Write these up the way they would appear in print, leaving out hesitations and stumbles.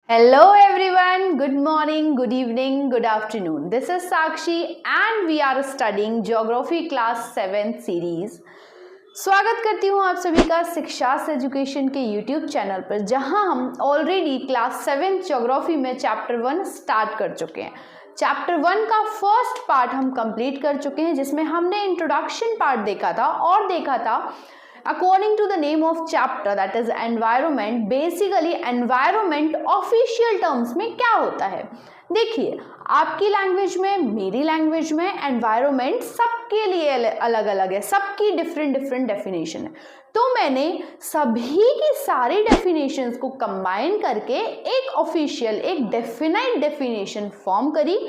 Hello everyone, good morning, good evening, good afternoon. This is Sakshi and we are studying Geography Class 7 series. स्वागत करती हूँ आप सभी का शिक्षास एजुकेशन के YouTube चैनल पर, जहां हम ऑलरेडी क्लास 7 ज्योग्राफी में चैप्टर 1 स्टार्ट कर चुके हैं। चैप्टर 1 का फर्स्ट पार्ट हम कंप्लीट कर चुके हैं, जिसमें हमने इंट्रोडक्शन पार्ट देखा था और देखा था according to the name of chapter that is environment, basically environment official terms में क्या होता है। देखिए, आपकी लैंग्वेज में, मेरी लैंग्वेज में एनवायरनमेंट सबके लिए अलग अलग है, सबकी डिफरेंट डेफिनेशन है। तो मैंने सभी की सारी डेफिनेशंस को कंबाइन करके एक ऑफिशियल, एक डेफिनाइट डेफिनेशन फॉर्म करी।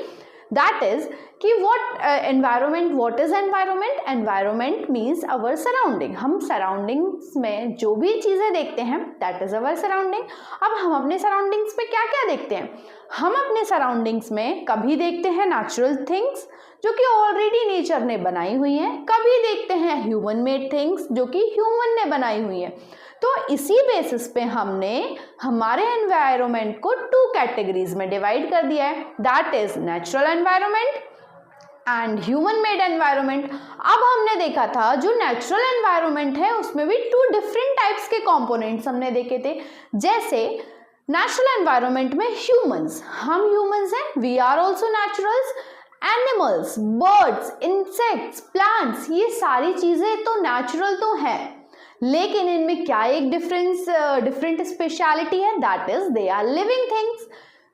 दैट इज कि what is environment means our surrounding. हम सराउंडिंग्स में जो भी चीज़ें देखते हैं दैट इज अवर सराउंडिंग। अब हम अपने सराउंडिंग्स में क्या क्या देखते हैं? हम अपने सराउंडिंग्स में कभी देखते हैं नेचुरल थिंग्स जो कि ऑलरेडी नेचर ने बनाई हुई हैं, कभी देखते हैं ह्यूमन मेड थिंग्स जो कि ह्यूमन ने बनाई हुई हैं। तो इसी बेसिस पे हमने हमारे एनवायरनमेंट को 2 कैटेगरीज में डिवाइड कर दिया है, that is natural environment and human made environment. अब हमने देखा था जो नेचुरल एनवायरनमेंट है उसमें भी 2 डिफरेंट टाइप्स के कंपोनेंट्स हमने देखे थे। जैसे नेचुरल एनवायरनमेंट में ह्यूमंस, हम ह्यूमंस हैं, we are also naturals. Animals, birds, insects, plants, ये सारी चीजें तो नेचुरल तो हैं, लेकिन इनमें क्या एक डिफरेंट स्पेशलिटी है, that is they are living things.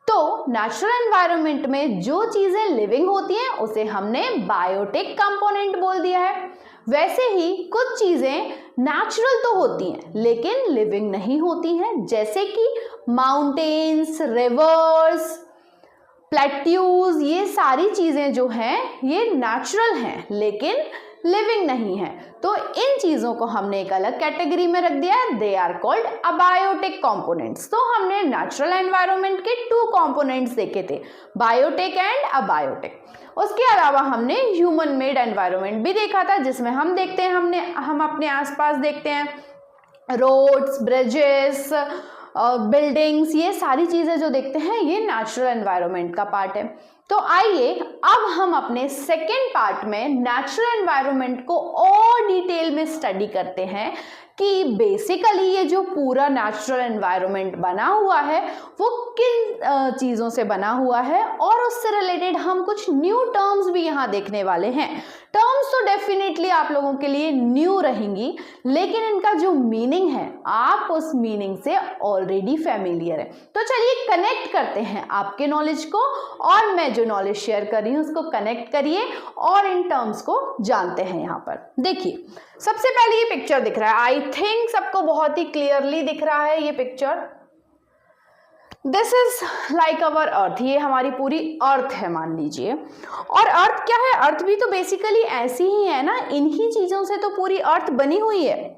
तो नेचुरल एनवायरनमेंट में जो चीजें लिविंग होती हैं उसे हमने बायोटिक कंपोनेंट बोल दिया है। वैसे ही कुछ चीजें नेचुरल तो होती हैं लेकिन लिविंग नहीं होती हैं, जैसे कि माउंटेन्स, रिवर्स, प्लेट्यूज, ये सारी चीजें जो हैं ये नेचुरल हैं लेकिन लिविंग नहीं है। तो इन चीजों को हमने एक अलग कैटेगरी में रख दिया है, they are called abiotic components. तो हमने नेचुरल एनवायरनमेंट के 2 कंपोनेंट्स देखे थे, बायोटिक एंड अबायोटिक। उसके अलावा हमने ह्यूमन मेड एनवायरनमेंट भी देखा था, जिसमें हम देखते हैं हम अपने आसपास देखते हैं रोड्स, ब्रिजेस, बिल्डिंग्स, ये सारी चीजें जो देखते हैं ये नेचुरल एनवायरनमेंट का पार्ट है। तो आइए अब हम अपने सेकेंड पार्ट में नेचुरल एनवायरनमेंट को और डिटेल में स्टडी करते हैं कि बेसिकली ये जो पूरा नेचुरल एनवायरनमेंट बना हुआ है वो किन चीज़ों से बना हुआ है, और उससे रिलेटेड हम कुछ न्यू टर्म्स भी यहाँ देखने वाले हैं। टर्म्स तो डेफिनेटली आप लोगों के लिए न्यू रहेंगी, लेकिन इनका जो मीनिंग है आप उस मीनिंग से ऑलरेडी फैमिलियर है। तो चलिए कनेक्ट करते हैं आपके नॉलेज को, और मैं जो नॉलेज शेयर कर रही हूँ उसको कनेक्ट करिए और इन टर्म्स को जानते हैं। यहाँ पर देखिए, सबसे पहले ये पिक्चर दिख रहा है, आई थिंक सबको बहुत ही क्लियरली दिख रहा है ये picture. This is like our earth, ये हमारी पूरी अर्थ है मान लीजिए। और अर्थ क्या है? अर्थ भी तो बेसिकली ऐसी ही है ना, इन्हीं चीजों से तो पूरी अर्थ बनी हुई है।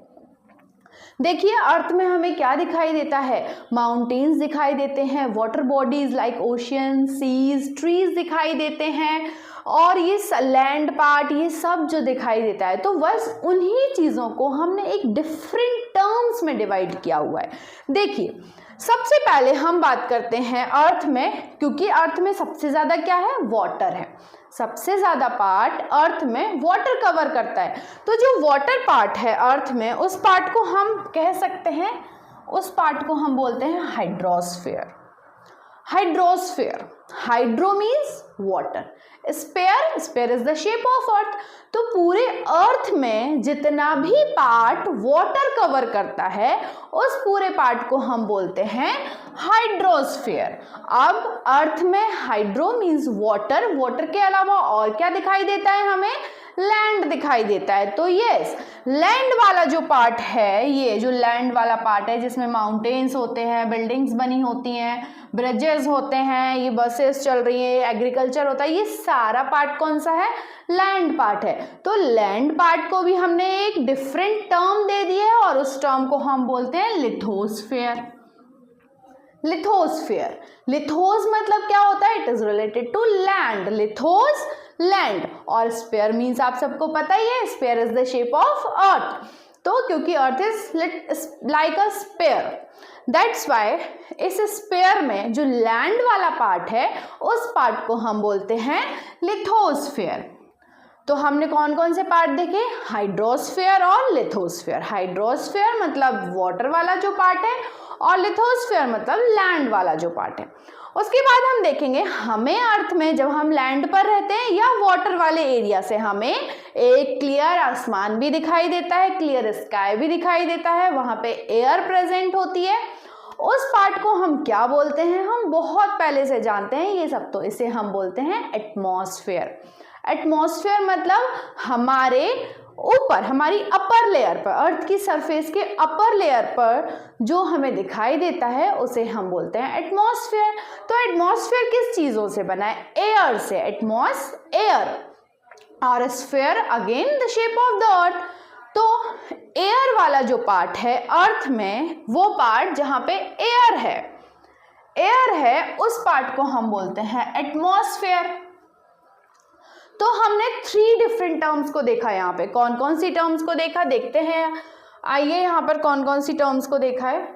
देखिए अर्थ में हमें क्या दिखाई देता है? माउंटेन्स दिखाई देते हैं, water bodies like ocean, seas, trees दिखाई देते हैं, और ये लैंड पार्ट, ये सब जो दिखाई देता है, तो बस उन्हीं चीज़ों को हमने एक डिफरेंट टर्म्स में डिवाइड किया हुआ है। देखिए सबसे पहले हम बात करते हैं अर्थ में, क्योंकि अर्थ में सबसे ज़्यादा क्या है? वाटर है। सबसे ज़्यादा पार्ट अर्थ में वाटर कवर करता है। तो जो वाटर पार्ट है अर्थ में, उस पार्ट को हम कह सकते हैं, उस पार्ट को हम बोलते हैं hydrosphere. Hydrosphere, hydro means water, sphere is the shape of earth. तो पूरे अर्थ में जितना भी पार्ट वाटर कवर करता है उस पूरे पार्ट को हम बोलते हैं हाइड्रोस्फीयर। अब अर्थ में हाइड्रो मीन्स वाटर, वाटर के अलावा और क्या दिखाई देता है हमें? लैंड दिखाई देता है। तो यस, लैंड वाला जो पार्ट है, ये जो लैंड वाला पार्ट है जिसमें माउंटेन्स होते हैं, बिल्डिंग्स बनी होती हैं, ब्रिजेस होते हैं, ये बसेस चल रही है, एग्रीकल्चर होता है, ये सारा पार्ट कौन सा है? लैंड पार्ट है। तो लैंड पार्ट को भी हमने एक डिफरेंट टर्म दे दी है और उस टर्म को हम बोलते हैं लिथोस्फीयर। लिथोस्फीयर, लिथोस मतलब क्या होता है? It is related to land, lithos land, और स्फीयर मीन्स आप सबको पता ही है, sphere is the shape of earth. तो क्योंकि earth is like a sphere, that's why इस स्फीयर में जो लैंड वाला पार्ट है उस पार्ट को हम बोलते हैं लिथोस्फीयर। तो हमने कौन कौन से पार्ट देखे, हाइड्रोस्फीयर और लिथोस्फीयर। हाइड्रोस्फीयर मतलब वाटर वाला जो पार्ट है और लिथोस्फीयर मतलब लैंड वाला जो पार्ट है। उसके बाद हम देखेंगे हमें अर्थ में जब हम लैंड पर रहते हैं या वाटर वाले एरिया से हमें एक क्लियर आसमान भी दिखाई देता है, क्लियर स्काई भी दिखाई देता है, वहां पे एयर प्रेजेंट होती है। उस पार्ट को हम क्या बोलते हैं, हम बहुत पहले से जानते हैं ये सब, तो इसे हम बोलते हैं एटमॉस्फेयर। एटमॉस्फेयर मतलब हमारे ऊपर, हमारी अपर लेयर पर, अर्थ की सरफेस के अपर लेयर पर जो हमें दिखाई देता है उसे हम बोलते हैं एटमॉस्फेयर। तो एटमॉस्फेयर किस चीजों से बना है, एयर से। एटमॉस एयर और sphere again the shape of the अर्थ। तो एयर वाला जो पार्ट है अर्थ में, वो पार्ट जहां पे एयर है उस पार्ट को हम बोलते हैं एटमॉस्फेयर। तो हमने 3 डिफरेंट टर्म्स को देखा। यहाँ पे कौन कौन सी टर्म्स को देखा, देखते हैं। आइए यहाँ पर कौन कौन सी टर्म्स को देखा है।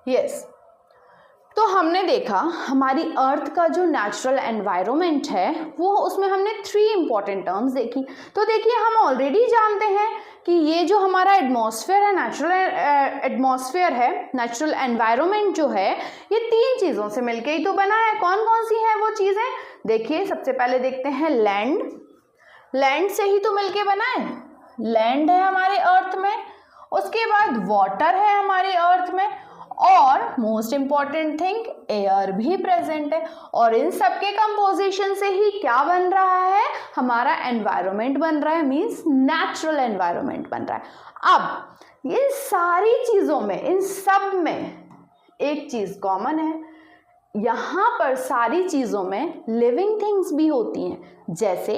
यस, तो हमने देखा हमारी अर्थ का जो नेचुरल एनवायरनमेंट है वो, उसमें हमने 3 इंपॉर्टेंट टर्म्स देखी। तो देखिए हम ऑलरेडी जानते हैं कि ये जो हमारा एटमॉस्फेयर है, नेचुरल एटमॉस्फेयर है, नेचुरल एनवायरनमेंट जो है, ये 3 चीज़ों से मिलके ही तो बना है। कौन कौन सी है वो चीज़ें, देखिए सबसे पहले देखते हैं लैंड। लैंड से ही तो मिलके बना है, लैंड है हमारे अर्थ में। उसके बाद वाटर है हमारे अर्थ में, और मोस्ट इंपॉर्टेंट थिंग एयर भी प्रेजेंट है। और इन सब के कंपोजिशन से ही क्या बन रहा है, हमारा एनवायरनमेंट बन रहा है, मींस नेचुरल एनवायरनमेंट बन रहा है। अब इन सारी चीजों में, इन सब में एक चीज कॉमन है, यहाँ पर सारी चीजों में लिविंग थिंग्स भी होती हैं। जैसे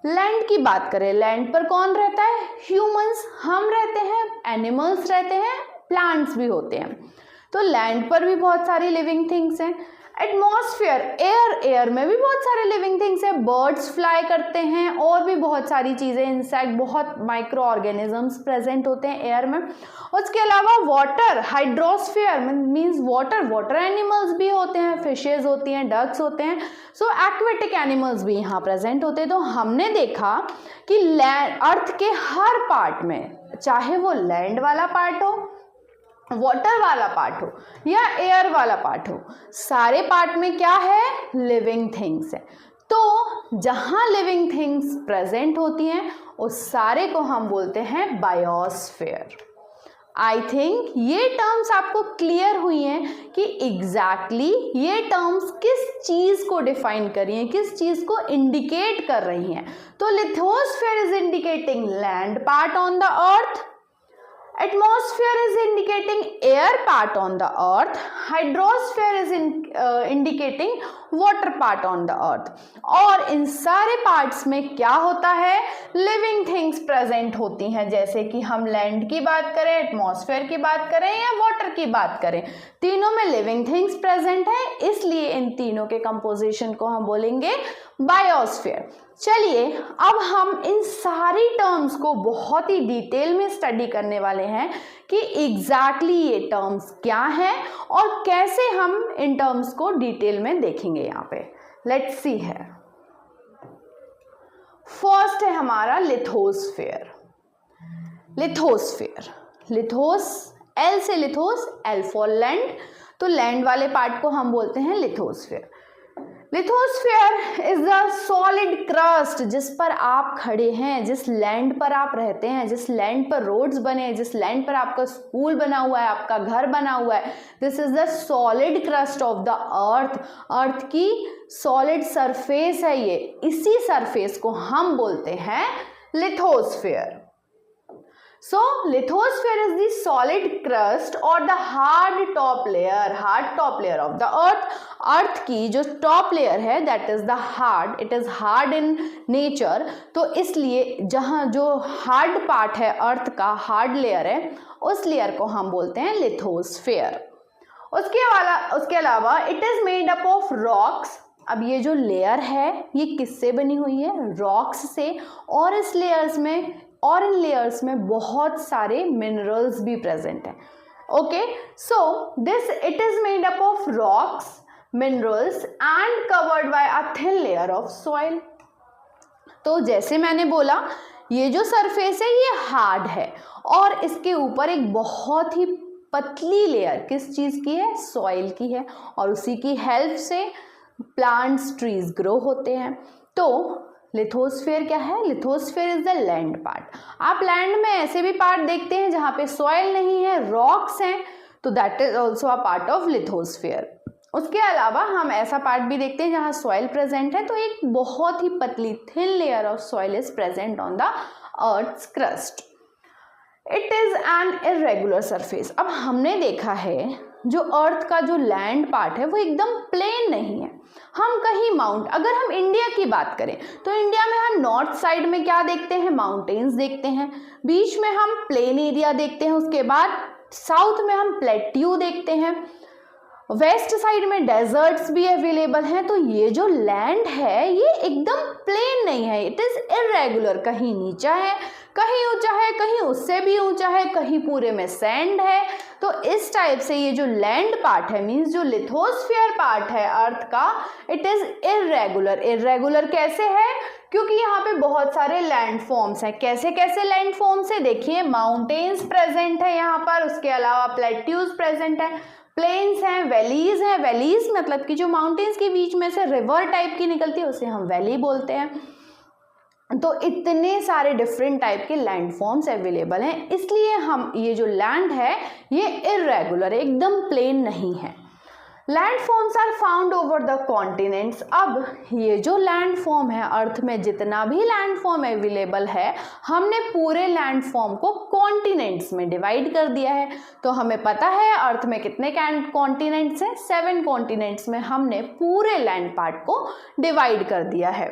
लैंड की बात करें, लैंड पर कौन रहता है, ह्यूमंस, हम रहते हैं, एनिमल्स रहते हैं, प्लांट्स भी होते हैं। तो लैंड पर भी बहुत सारी लिविंग थिंग्स हैं। एटमॉस्फेयर, एयर में भी बहुत सारे लिविंग थिंग्स हैं, बर्ड्स फ्लाई करते हैं, और भी बहुत सारी चीज़ें, इंसेक्ट, बहुत माइक्रो ऑर्गेनिजम्स प्रेजेंट होते हैं एयर में। उसके अलावा water, hydrosphere means water animals भी होते हैं, फिशेज होती हैं, डक्स होते हैं, सो एक्वेटिक एनिमल्स भी यहाँ प्रेजेंट होते हैं। तो हमने देखा कि अर्थ के हर पार्ट में, चाहे वो लैंड वाला पार्ट हो, वाटर वाला पार्ट हो या एयर वाला पार्ट हो, सारे पार्ट में क्या है, लिविंग थिंग्स है। तो जहां लिविंग थिंग्स प्रेजेंट होती हैं उस सारे को हम बोलते हैं बायोस्फीयर। आई थिंक ये टर्म्स आपको क्लियर हुई हैं कि एग्जैक्टली ये टर्म्स किस चीज को डिफाइन कर रही हैं, किस चीज को इंडिकेट कर रही हैं। तो lithosphere is indicating land part on the earth, atmosphere is indicating air part on the earth, hydrosphere is indicating water part on the earth। और इन सारे पार्ट्स में क्या होता है, लिविंग थिंग्स प्रेजेंट होती हैं। जैसे कि हम लैंड की बात करें, एटमॉस्फेयर की बात करें या वाटर की बात करें, तीनों में लिविंग थिंग्स प्रेजेंट है, इसलिए इन तीनों के कंपोजिशन को हम बोलेंगे बायोस्फीयर। चलिए अब हम इन सारी टर्म्स को बहुत ही डिटेल में स्टडी करने वाले हैं कि एग्जैक्टली ये टर्म्स क्या हैं और कैसे हम इन टर्म्स को डिटेल में देखेंगे। यहाँ पे लेट्स सी है। फर्स्ट है हमारा लिथोस्फीयर। लिथोस, एल से लिथोस, एल फॉर लैंड, तो लैंड वाले पार्ट को हम बोलते हैं lithosphere. Lithosphere is the solid crust जिस पर आप खड़े हैं, जिस लैंड पर आप रहते हैं, जिस लैंड पर रोड्स बने हैं, जिस लैंड पर आपका स्कूल बना हुआ है, आपका घर बना हुआ है, this is the solid crust of the earth. Earth की सॉलिड सरफेस है ये, इसी सरफेस को हम बोलते हैं lithosphere. So lithosphere is the solid crust or the hard top layer of the earth। अर्थ की जो टॉप लेयर है that is the hard, it is hard in nature। तो इसलिए जहाँ जो हार्ड पार्ट है अर्थ का, हार्ड लेयर है, उस लेयर को हम बोलते हैं लिथोस्फीयर। उसके अलावा it is made up of rocks. अब ये जो लेयर है ये किससे बनी हुई है, रॉक्स से, और इस लेयर्स में और इन लेयर्स में बहुत सारे मिनरल्स भी प्रेजेंट हैं। Okay, so this it is made up of rocks, minerals and covered by a thin layer of soil. तो जैसे मैंने बोला, ये जो सरफेस है ये हार्ड है और इसके ऊपर एक बहुत ही पतली लेयर किस चीज़ की है, सॉइल की है, और उसी की हेल्प से प्लांट्स, ट्रीज ग्रो होते हैं। तो लिथोस्फेयर क्या है, lithosphere is the land part. आप लैंड में ऐसे भी पार्ट देखते हैं जहाँ पे सॉइल नहीं है, रॉक्स हैं, तो that is also a part of lithosphere. उसके अलावा हम ऐसा पार्ट भी देखते हैं जहाँ सॉइल प्रेजेंट है, तो एक बहुत ही पतली thin layer of soil is present on the earth's crust. It is an irregular surface. अब हमने देखा है जो अर्थ का जो लैंड पार्ट है वो एकदम प्लेन नहीं है। हम कहीं अगर हम इंडिया की बात करें तो इंडिया में हम नॉर्थ साइड में क्या देखते हैं, माउंटेन्स देखते हैं, बीच में हम प्लेन एरिया देखते हैं, उसके बाद साउथ में हम प्लेट्यू देखते हैं, वेस्ट साइड में डेजर्ट्स भी अवेलेबल हैं। तो ये जो लैंड है ये एकदम प्लेन नहीं है, इट इज इरेगुलर। कहीं नीचा है, कहीं ऊंचा है, कहीं उससे भी ऊंचा है, कहीं पूरे में सैंड है। तो इस टाइप से ये जो लैंड पार्ट है, मींस जो लिथोस्फीयर पार्ट है अर्थ का, इट इज इरेगुलर। इरेगुलर कैसे है, क्योंकि यहाँ पे बहुत सारे लैंड फॉर्म्स हैं। कैसे कैसे लैंड फॉर्म्स है, देखिए माउंटेन्स प्रेजेंट है यहाँ पर, उसके अलावा प्लेट्यूज प्रेजेंट है, प्लेन्स हैं, वैलीज हैं। वैलीज मतलब कि जो माउंटेन्स के बीच में से रिवर टाइप की निकलती है उसे हम वैली बोलते हैं। तो इतने सारे डिफरेंट टाइप के लैंड फॉर्म्स अवेलेबल हैं, इसलिए हम ये जो लैंड है ये इरेगुलर, एकदम प्लेन नहीं है। Landforms are found over the continents. अब ये जो लैंड फॉर्म है, अर्थ में जितना भी लैंड फॉर्म अवेलेबल है, हमने पूरे लैंड फॉर्म को कॉन्टिनेंट्स में डिवाइड कर दिया है। तो हमें पता है अर्थ में कितने कॉन्टिनेंट्स हैं, 7 कॉन्टिनेंट्स में हमने पूरे लैंड पार्ट को डिवाइड कर दिया है।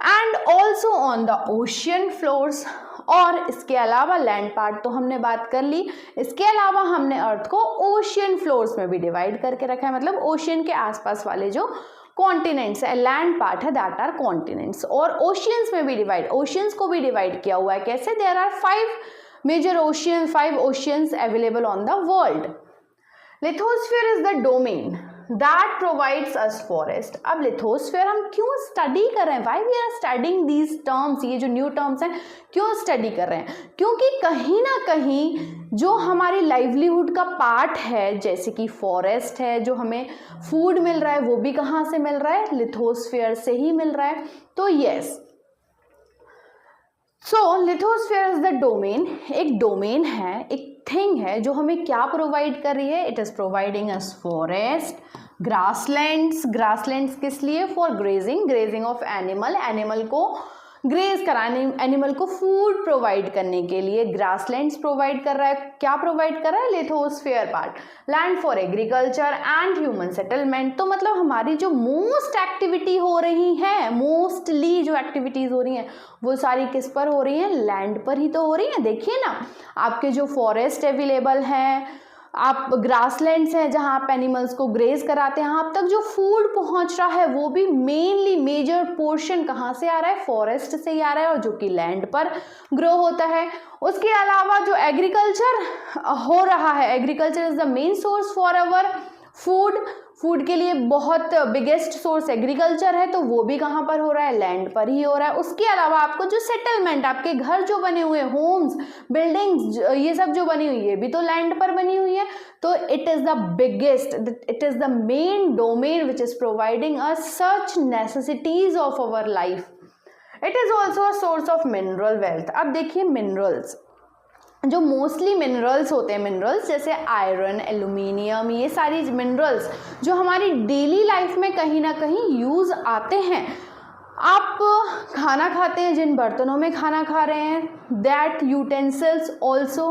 And also on the ocean floors, और इसके अलावा लैंड पार्ट तो हमने बात कर ली, इसके अलावा हमने अर्थ को ओशियन फ्लोर्स में भी डिवाइड करके रखा है, मतलब ओशियन के आसपास वाले जो कॉन्टिनेंट्स है, लैंड पार्ट है, दैट आर कॉन्टिनेंट्स। और ओशियंस में भी ओशियंस को भी डिवाइड किया हुआ है। कैसे, there are 5 major ocean, 5 oceans available on the world. Lithosphere is the domain that provides us forest। अब लिथोस्फीयर हम क्यों स्टडी कर रहे हैं, why we are studying these terms, ये जो न्यू टर्म्स हैं क्यों स्टडी कर रहे हैं, क्योंकि कहीं ना कहीं जो हमारी लाइवलीहुड का पार्ट है, जैसे कि फॉरेस्ट है, जो हमें फूड मिल रहा है, वो भी कहाँ से मिल रहा है, लिथोस्फीयर से ही मिल रहा है। तो yes, so lithosphere is the domain, एक डोमेन है, एक थिंग है जो हमें क्या प्रोवाइड कर रही है, it is providing us forest, grasslands. Grasslands किस लिए, for grazing, grazing of animal, animal को ग्रेज कराने, एनिमल को फूड प्रोवाइड करने के लिए ग्रासलैंड्स प्रोवाइड कर रहा है। क्या प्रोवाइड कर रहा है, lithosphere part. Land for agriculture and human settlement, तो मतलब हमारी जो मोस्ट एक्टिविटी हो रही है, मोस्टली जो एक्टिविटीज हो रही हैं वो सारी किस पर हो रही हैं, लैंड पर ही तो हो रही हैं। देखिए ना, आपके जो फॉरेस्ट अवेलेबल हैं, आप ग्रासलैंड्स हैं जहां आप एनिमल्स को ग्रेज कराते हैं, आप तक जो फूड पहुंच रहा है वो भी मेनली मेजर पोर्शन कहां से आ रहा है, फॉरेस्ट से ही आ रहा है, और जो कि लैंड पर ग्रो होता है। उसके अलावा जो एग्रीकल्चर हो रहा है, agriculture is the main source for our food, food के लिए बहुत बिगेस्ट सोर्स एग्रीकल्चर है, तो वो भी कहाँ पर हो रहा है, लैंड पर ही हो रहा है। उसके अलावा आपको जो सेटलमेंट, आपके घर जो बने हुए, होम्स, बिल्डिंग्स, ये सब जो बनी हुई है, ये भी तो लैंड पर बनी हुई है। तो it is the biggest, it is the main domain which is providing us such necessities of our life. It is also a source of mineral wealth. अब देखिए मिनरल्स, जो मोस्टली मिनरल्स होते हैं, मिनरल्स जैसे आयरन, एल्यूमिनियम, ये सारी minerals जो हमारी डेली लाइफ में कहीं ना कहीं यूज़ आते हैं। आप खाना खाते हैं, जिन बर्तनों में खाना खा रहे हैं, that utensils also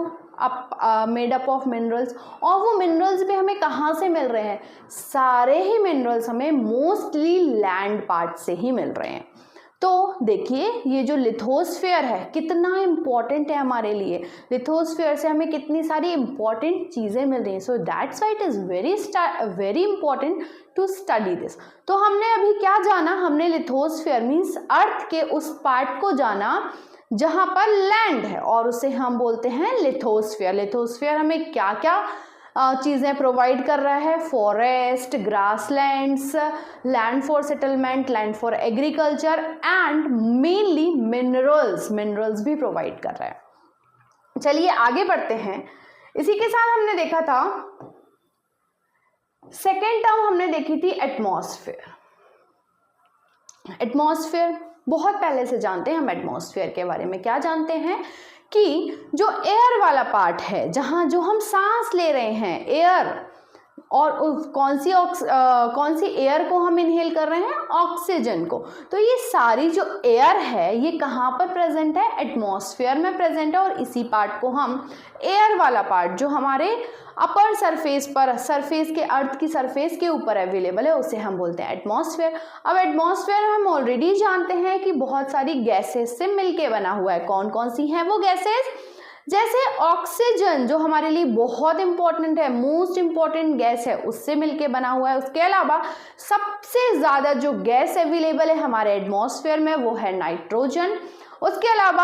made up of minerals. और वो मिनरल्स भी हमें कहाँ से मिल रहे हैं, सारे ही मिनरल्स हमें मोस्टली लैंड पार्ट से ही मिल रहे हैं। तो देखिए ये जो लिथोस्फीयर है कितना इम्पॉर्टेंट है हमारे लिए, लिथोस्फीयर से हमें कितनी सारी इम्पॉर्टेंट चीज़ें मिल रही हैं। So that's why it is very important to study this. तो हमने अभी क्या जाना, हमने लिथोस्फीयर मीन्स अर्थ के उस पार्ट को जाना जहां पर लैंड है, और उसे हम बोलते हैं लिथोस्फीयर। लिथोस्फीयर हमें क्या क्या चीज़ें प्रोवाइड कर रहा है? Forest, grasslands, land for settlement, land for agriculture and mainly minerals भी प्रोवाइड कर रहा है। चलिए आगे बढ़ते हैं। इसी के साथ हमने देखा था सेकेंड टर्म, हमने देखी थी एटमॉस्फेयर। एटमॉस्फेयर बहुत पहले से जानते हैं हम। एटमॉस्फेयर के बारे में क्या जानते हैं कि जो एयर वाला पार्ट है, जहां जो हम सांस ले रहे हैं, एयर, और कौन सी एयर को हम इनहेल कर रहे हैं? ऑक्सीजन को। तो ये सारी जो एयर है ये कहाँ पर प्रेजेंट है? एटमॉस्फेयर में प्रेजेंट है। और इसी पार्ट को हम एयर वाला पार्ट जो हमारे अपर सरफेस पर, सरफेस के, अर्थ की सरफेस के ऊपर अवेलेबल है, उसे हम बोलते हैं एटमॉस्फेयर। अब एटमॉस्फेयर हम ऑलरेडी जानते हैं कि बहुत सारी गैसेस से मिलके बना हुआ है। कौन कौन सी हैं वो गैसेस? जैसे ऑक्सीजन जो हमारे लिए बहुत इंपॉर्टेंट है, मोस्ट इंपॉर्टेंट गैस है, उससे मिलके बना हुआ है। उसके अलावा सबसे ज़्यादा जो गैस अवेलेबल है हमारे एटमॉस्फेयर में वो है नाइट्रोजन। उसके अलावा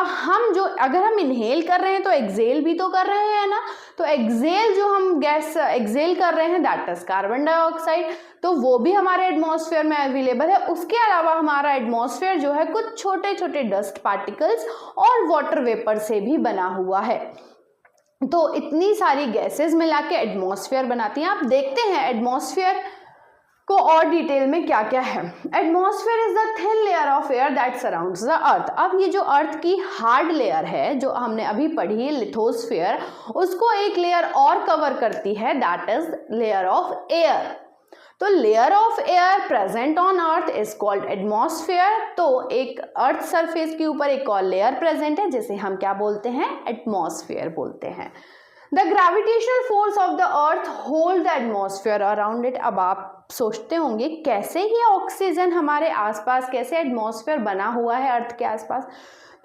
अगर हम इनहेल कर रहे हैं तो एक्सेल भी तो कर रहे हैं ना, तो एक्सेल जो हम गैस एक्सेल कर रहे हैं दैट इज कार्बन डाइऑक्साइड, तो वो भी हमारे एटमॉस्फेयर में अवेलेबल है। उसके अलावा हमारा एटमॉस्फेयर जो है कुछ छोटे छोटे डस्ट पार्टिकल्स और वाटर वेपर से भी बना हुआ है। तो इतनी सारी गैसेस मिला के एटमॉस्फेयर बनाती हैं। आप देखते हैं एटमॉस्फेयर को और डिटेल में क्या क्या है। Atmosphere is the thin layer of air that surrounds the earth. अब ये जो अर्थ की हार्ड लेयर है जो हमने अभी पढ़ी, लिथोस्फेयर, उसको एक लेयर और कवर करती है, that is layer of air. तो layer of air present on earth is called atmosphere. तो एक अर्थ सरफेस के ऊपर एक और लेयर प्रेजेंट है जिसे हम क्या बोलते हैं? एटमॉस्फेयर बोलते हैं। The gravitational force of the earth hold the atmosphere around it. अब आप सोचते होंगे कैसे ये ऑक्सीजन हमारे आसपास, कैसे एटमॉस्फेयर बना हुआ है अर्थ के आसपास?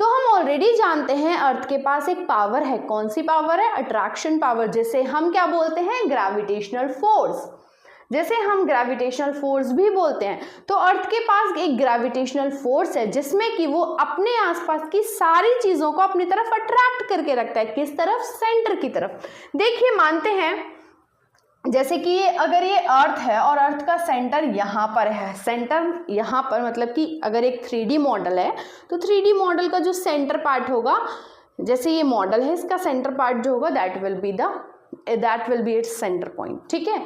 तो हम ऑलरेडी जानते हैं अर्थ के पास एक पावर है। कौन सी पावर है? अट्रैक्शन पावर, जिसे हम क्या बोलते हैं? ग्रेविटेशनल फोर्स, जैसे हम ग्रेविटेशनल फोर्स भी बोलते हैं। तो अर्थ के पास एक ग्रेविटेशनल फोर्स है जिसमें कि वो अपने आसपास की सारी चीजों को अपनी तरफ अट्रैक्ट करके रखता है। किस तरफ? सेंटर की तरफ। देखिए मानते हैं जैसे कि अगर ये अर्थ है और अर्थ का सेंटर यहाँ पर है, सेंटर यहाँ पर, मतलब कि अगर एक 3D मॉडल है तो 3D मॉडल का जो सेंटर पार्ट होगा, जैसे ये मॉडल है, इसका सेंटर पार्ट जो होगा that will be its centre point. ठीक है,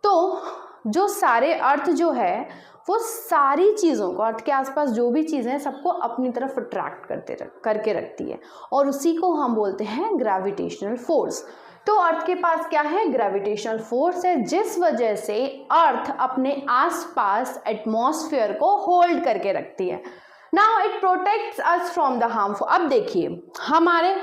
तो जो सारे अर्थ जो है वो सारी चीज़ों को, अर्थ के आसपास जो भी चीज़ें हैं सबको अपनी तरफ अट्रैक्ट करके रखती है, और उसी को हम बोलते हैं ग्रेविटेशनल फोर्स। तो अर्थ के पास क्या है? ग्रेविटेशनल फोर्स है, जिस वजह से अर्थ अपने आसपास एटमॉस्फेयर को होल्ड करके रखती है। Now it protects us from the harmful. अब देखिए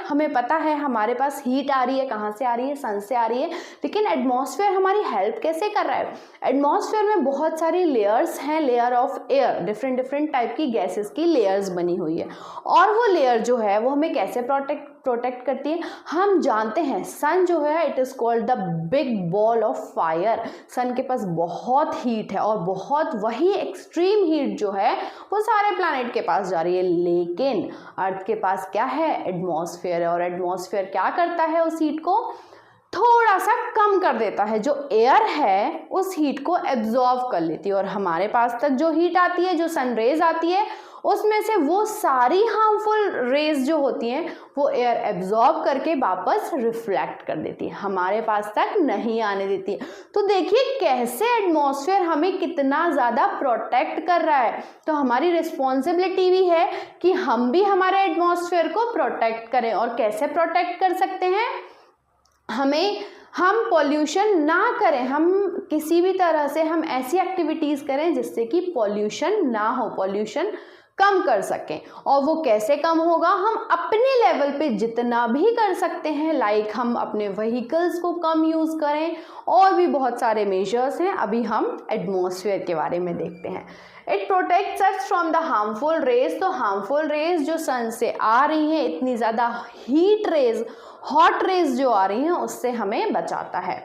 हमें पता है हमारे पास हीट आ रही है, कहाँ से आ रही है? सन से आ रही है। लेकिन एटमॉस्फेयर हमारी हेल्प कैसे कर रहा है? एटमॉस्फेयर में बहुत सारी लेयर्स हैं, layer of air, different type की गैसेस की लेयर्स बनी हुई है, और वो लेयर जो है वो हमें कैसे प्रोटेक्ट करती है? हम जानते हैं सन जो है it is called the big ball of fire. Sun के पास बहुत हीट है और बहुत वही एक्सट्रीम हीट जो है वो सारे प्लैनेट के पास जा रही है। लेकिन अर्थ के पास क्या है? एटमॉस्फेयर है, और एटमॉस्फेयर क्या करता है? उस हीट को थोड़ा सा कम कर देता है। जो एयर है उस हीट को एब्जॉर्ब कर लेती है, और हमारे पास तक जो हीट आती है, जो सन रेज आती है, उसमें से वो सारी हार्मफुल रेज जो होती हैं वो एयर एब्जॉर्ब करके वापस रिफ्लेक्ट कर देती है, हमारे पास तक नहीं आने देती है। तो देखिए कैसे एटमॉस्फेयर हमें कितना ज़्यादा प्रोटेक्ट कर रहा है। तो हमारी रिस्पॉन्सिबिलिटी भी है कि हम भी हमारे एटमॉस्फेयर को प्रोटेक्ट करें। और कैसे प्रोटेक्ट कर सकते हैं? हम पॉल्यूशन ना करें, हम किसी भी तरह से हम ऐसी एक्टिविटीज़ करें जिससे कि पॉल्यूशन ना हो, पॉल्यूशन कम कर सकें। और वो कैसे कम होगा? हम अपने लेवल पे जितना भी कर सकते हैं, लाइक हम अपने व्हीकल्स को कम यूज़ करें, और भी बहुत सारे मेजर्स हैं। अभी हम एटमॉस्फेयर के बारे में देखते हैं। It protects us from the harmful rays. तो हार्मफुल रेज जो सन से आ रही हैं, इतनी ज़्यादा हीट रेज, हॉट रेज जो आ रही हैं, उससे हमें बचाता है।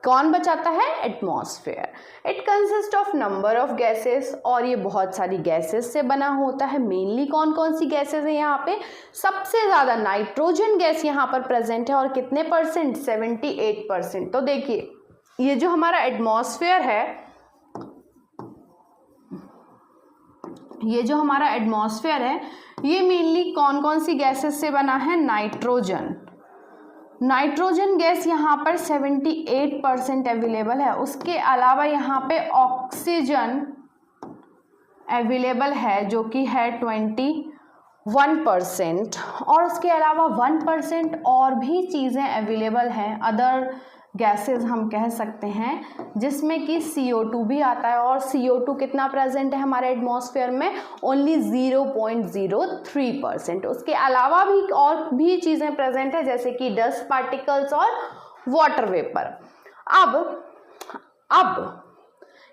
कौन बचाता है? Atmosphere. It consist of number of gases, और ये बहुत सारी गैसेस से बना होता है। मेनली कौन कौन सी गैसेस है यहाँ पे? सबसे ज़्यादा नाइट्रोजन गैस यहाँ पर प्रेजेंट है, और कितने परसेंट? 78%। तो देखिए ये जो हमारा एटमॉस्फेयर है, ये जो हमारा एटमॉस्फेयर है, ये मेनली कौन कौन सी गैसेस से बना है? नाइट्रोजन। नाइट्रोजन गैस यहाँ पर 78% अवेलेबल है। उसके अलावा यहाँ पे ऑक्सीजन अवेलेबल है जो कि है 21%, और उसके अलावा 1% और भी चीज़ें अवेलेबल हैं, अदर गैसेस हम कह सकते हैं, जिसमें कि CO2 भी आता है। और CO2 कितना प्रेजेंट है हमारे एटमॉस्फेयर में? ओनली 0.03%। उसके अलावा भी और भी चीज़ें प्रेजेंट है, जैसे कि डस्ट पार्टिकल्स और वाटर वेपर। अब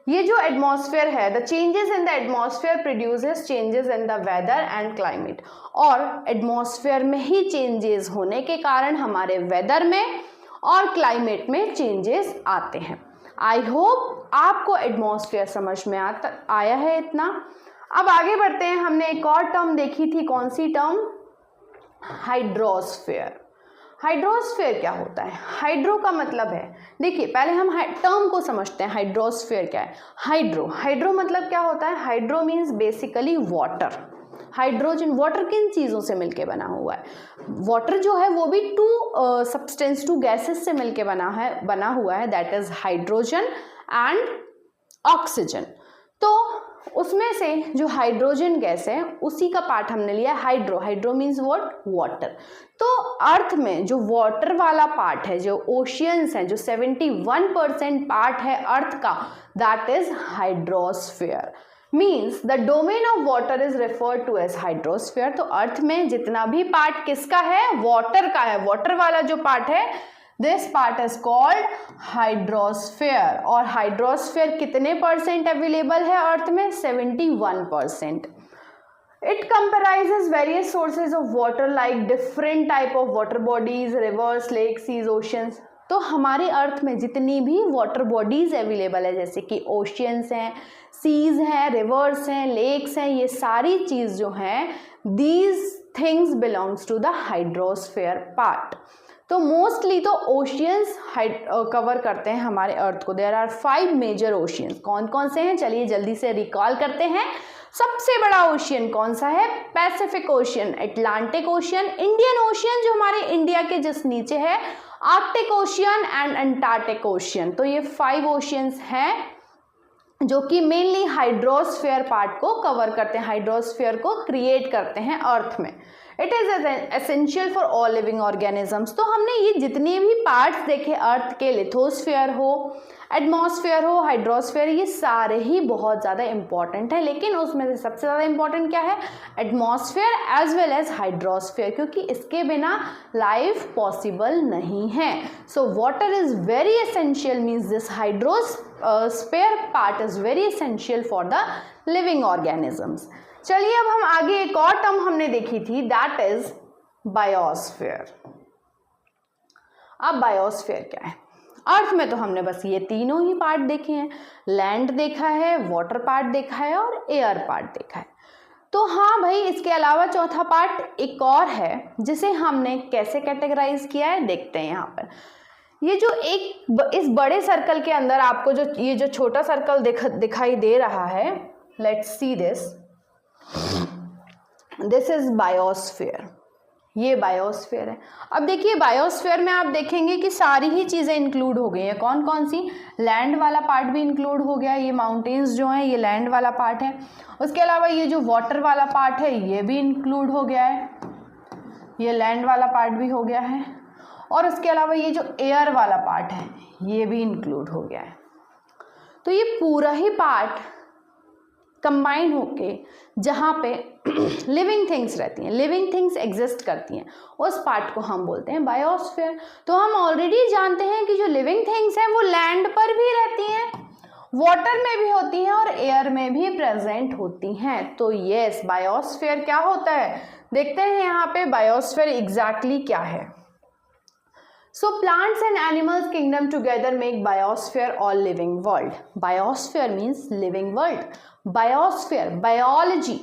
ये जो एटमॉस्फेयर है, the changes in the atmosphere produces changes in the weather and climate, और एटमॉस्फेयर में ही चेंजेस होने के कारण हमारे वेदर में और क्लाइमेट में चेंजेस आते हैं। आई होप आपको एटमॉस्फेयर समझ में आया है इतना। अब आगे बढ़ते हैं। हमने एक और टर्म देखी थी, कौन सी टर्म? हाइड्रोस्फेयर। हाइड्रोस्फेयर क्या होता है? हाइड्रो का मतलब है, देखिए पहले हम टर्म को समझते हैं, हाइड्रोस्फेयर क्या है। हाइड्रो मतलब क्या होता है? Hydro means basically water. Hydrogen, water किन चीज़ों से मिलके बना हुआ है? वाटर जो है वो भी टू सब्सटेंस, टू गैसेस से मिलके बना हुआ है, that is hydrogen and oxygen. तो उसमें से जो हाइड्रोजन गैस है उसी का पार्ट हमने लिया hydro. Hydro means what? Water. तो अर्थ में जो वाटर वाला पार्ट है, जो ओशियंस हैं, जो 71% पार्ट है अर्थ का, that is hydrosphere. Means the domain of water is referred to as hydrosphere. तो अर्थ में जितना भी पार्ट किसका है? वाटर का है। वाटर वाला जो पार्ट है, this part is called hydrosphere. और हाइड्रोस्फीयर कितने परसेंट अवेलेबल है अर्थ में? 71%। It comprises various sources of water like different type of water bodies, rivers, lakes, seas, oceans। तो हमारे अर्थ में जितनी भी वाटर बॉडीज अवेलेबल है, जैसे कि ओशियंस हैं, सीज हैं, रिवर्स हैं, लेक्स हैं, ये सारी चीज़ जो हैं, these things belongs to the hydrosphere part. तो मोस्टली तो ओशियंस कवर करते हैं हमारे अर्थ को। There are 5 major oceans. कौन कौन से हैं? चलिए जल्दी से रिकॉल करते हैं। सबसे बड़ा ओशियन कौन सा है? Pacific ocean, Atlantic ocean, Indian ocean जो हमारे इंडिया के जस्ट नीचे है, Arctic ocean and Antarctic ocean. तो ये 5 ओशियंस हैं जो कि मेनली हाइड्रोस्फीयर पार्ट को कवर करते हैं, हाइड्रोस्फीयर को क्रिएट करते हैं अर्थ में। It is essential for all living organisms. तो हमने ये जितने भी पार्ट्स देखे अर्थ के, लिथोस्फीयर हो, एटमॉस्फेयर हो, हाइड्रोस्फीयर, ये सारे ही बहुत ज़्यादा इंपॉर्टेंट है। लेकिन उसमें से सबसे ज़्यादा इंपॉर्टेंट क्या है? Atmosphere as well as hydrosphere, क्योंकि इसके बिना लाइफ पॉसिबल नहीं है। So water is very essential, means this hydrosphere part is very essential for the living organisms. चलिए अब हम आगे एक और टर्म हमने देखी थी, दैट इज बायोस्फीयर। अब बायोस्फीयर क्या है? अर्थ में तो हमने बस ये तीनों ही पार्ट देखे हैं, लैंड देखा है, वाटर पार्ट देखा है और एयर पार्ट देखा है। तो हाँ भाई, इसके अलावा चौथा पार्ट एक और है, जिसे हमने कैसे कैटेगराइज किया है देखते हैं। यहाँ पर ये जो इस बड़े सर्कल के अंदर आपको जो ये जो छोटा सर्कल दिखाई दे रहा है, let's see this is biosphere. ये बायोस्फीयर है। अब देखिए बायोस्फीयर में आप देखेंगे कि सारी ही चीज़ें इंक्लूड हो गई हैं। कौन कौन सी? लैंड वाला पार्ट भी इंक्लूड हो गया, ये माउंटेन्स जो हैं ये लैंड वाला पार्ट है। उसके अलावा ये जो वाटर वाला पार्ट है ये भी इंक्लूड हो गया है, ये लैंड वाला पार्ट भी हो गया है। और उसके अलावा ये जो एयर वाला पार्ट है ये भी इंक्लूड हो गया है। तो ये पूरा ही पार्ट कंबाइन होके जहाँ पे लिविंग थिंग्स रहती हैं, लिविंग थिंग्स एग्जिस्ट करती हैं, उस पार्ट को हम बोलते हैं बायोस्फीयर। तो हम ऑलरेडी जानते हैं कि जो लिविंग थिंग्स हैं वो लैंड पर भी रहती हैं, वाटर में भी होती हैं और एयर में भी प्रेजेंट होती हैं। तो यस, बायोस्फीयर क्या होता है देखते हैं यहाँ पे बायोस्फीयर एग्जैक्टली क्या है। So plants and animals kingdom together make biosphere or living world. Biosphere means living world. Biosphere, biology.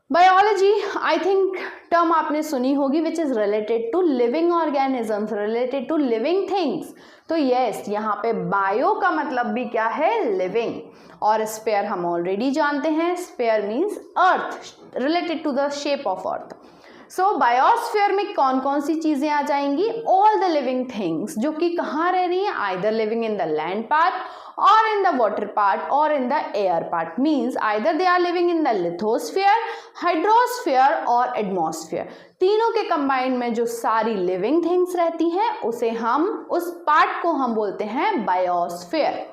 Biology, I think term आपने सुनी होगी, which is related to living organisms, related to living things. तो yes, यहाँ पे bio का मतलब भी क्या है, living. और sphere हम already जानते हैं, sphere means earth, related to the shape of earth. So biosphere में कौन कौन सी चीजें आ जाएंगी, ऑल द लिविंग थिंग्स, जो कि कहाँ रह रही हैं, either living in the land part और इन द वाटर पार्ट और in the air part, means either they are living in the lithosphere, hydrosphere और एटमॉस्फेयर. तीनों के कंबाइंड में जो सारी लिविंग थिंग्स रहती हैं उसे हम, उस पार्ट को हम बोलते हैं biosphere.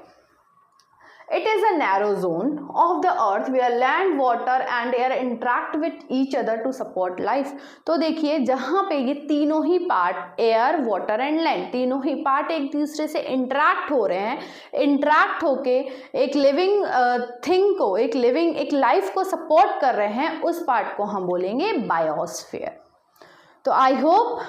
It is a narrow zone of the earth where land, water and air interact with each other to support life. तो देखिए जहाँ पे ये तीनों ही part, air, water and land, तीनों ही पार्ट एक दूसरे से इंटरैक्ट हो रहे हैं, इंटरैक्ट होके एक लिविंग थिंग को, एक लाइफ को सपोर्ट कर रहे हैं, उस पार्ट को हम बोलेंगे बायोस्फीयर. तो आई होप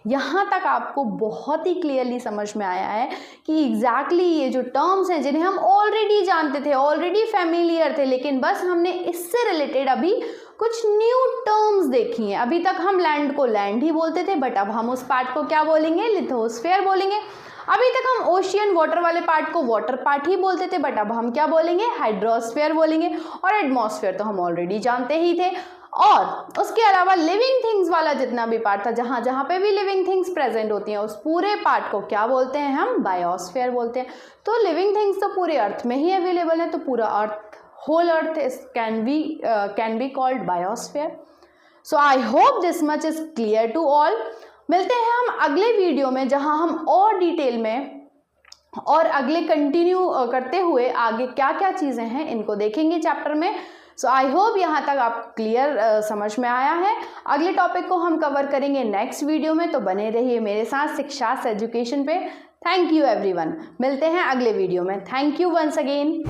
यहाँ तक आपको बहुत ही क्लियरली समझ में आया है कि एग्जैक्टली ये जो टर्म्स हैं जिन्हें हम ऑलरेडी जानते थे, ऑलरेडी फैमिलियर थे, लेकिन बस हमने इससे रिलेटेड अभी कुछ न्यू टर्म्स देखी हैं. अभी तक हम लैंड को लैंड ही बोलते थे, बट अब हम उस पार्ट को क्या बोलेंगे, लिथोस्फीयर बोलेंगे. अभी तक हम ओशियन वाटर वाले पार्ट को वाटर पार्ट ही बोलते थे, बट अब हम क्या बोलेंगे, हाइड्रोस्फीयर बोलेंगे. और एटमॉस्फेयर तो हम ऑलरेडी जानते ही थे. और उसके अलावा लिविंग थिंग्स वाला जितना भी पार्ट था, जहाँ जहाँ पे भी लिविंग थिंग्स प्रेजेंट होती हैं, उस पूरे पार्ट को क्या बोलते हैं, हम बायोस्फीयर बोलते हैं. तो लिविंग थिंग्स तो पूरे अर्थ में ही अवेलेबल है, तो पूरा earth, whole earth can be called biosphere. So I hope this much is clear to all. मिलते हैं हम अगले वीडियो में, जहाँ हम और डिटेल में और अगले कंटिन्यू करते हुए आगे क्या क्या चीज़ें हैं इनको देखेंगे चैप्टर में. सो आई होप यहाँ तक आप क्लियर समझ में आया है. अगले टॉपिक को हम कवर करेंगे नेक्स्ट वीडियो में, तो बने रहिए मेरे साथ शिक्षा एजुकेशन पे. Thank you everyone. मिलते हैं अगले वीडियो में. Thank you once again.